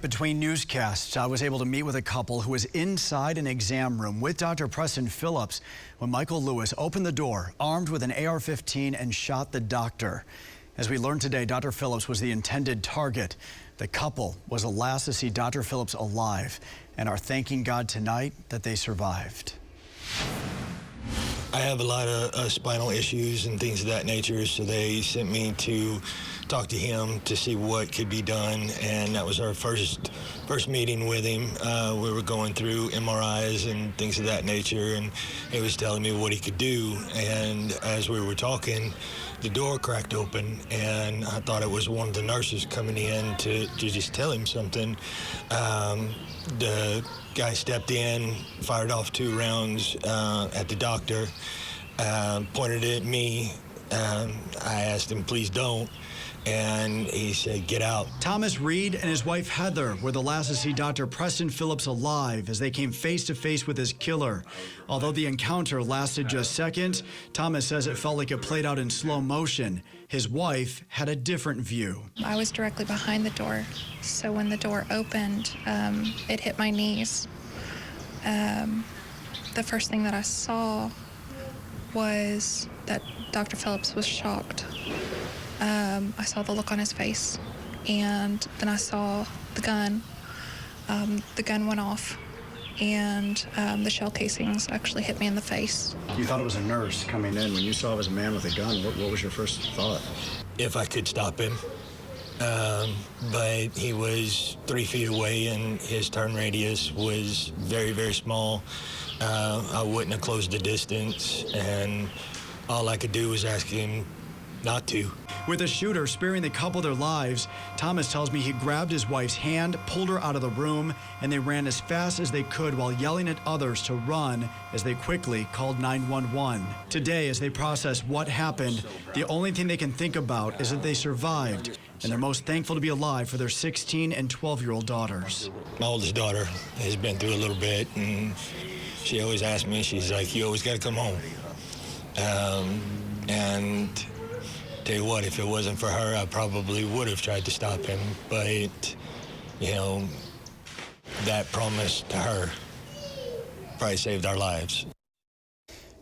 Between newscasts, I was able to meet with a couple who was inside an exam room with Dr. Preston Phillips when Michael Lewis opened the door, armed with an AR-15, and shot the doctor. As we learned today, Dr. Phillips was the intended target. The couple was the last to see Dr. Phillips alive and are thanking God tonight that they survived. I have a lot of spinal issues and things of that nature, so they sent me to talk to him to see what could be done, and that was our first meeting with him. We were going through MRIs and things of that nature, and he was telling me what he could do, and as we were talking, the door cracked open, and I thought it was one of the nurses coming in to just tell him something. The guy stepped in, fired off 2 rounds at the doctor, pointed it at me. I asked him, please don't, and he said, get out. Thomas Reed and his wife Heather were the last to see Dr. Preston Phillips alive as they came face to face with his killer. Although the encounter lasted just seconds, Thomas says it felt like it played out in slow motion. His wife had a different view. I was directly behind the door, so when the door opened, it hit my knees. The first thing that I saw was that Dr. Phillips was shocked. I saw the look on his face, and then I saw the gun. The gun went off, and the shell casings actually hit me in the face. You thought it was a nurse coming in. When you saw it was a man with a gun, what was your first thought? If I could stop him, but he was 3 feet away, and his turn radius was very, very small. I wouldn't have closed the distance, and all I could do was ask him not to. With the shooter sparing the couple their lives, Thomas tells me he grabbed his wife's hand, pulled her out of the room, and they ran as fast as they could while yelling at others to run as they quickly called 911. Today, as they process what happened, the only thing they can think about is that they survived, and they're most thankful to be alive for their 16 and 12-year-old daughters. My oldest daughter has been through a little bit, and she always asks me, she's like, you always got to come home. And tell you what, if it wasn't for her, I probably would have tried to stop him. But, you know, that promise to her probably saved our lives.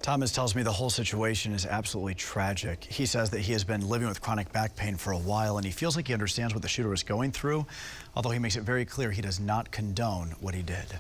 Thomas tells me the whole situation is absolutely tragic. He says that he has been living with chronic back pain for a while, and he feels like he understands what the shooter was going through, although he makes it very clear he does not condone what he did.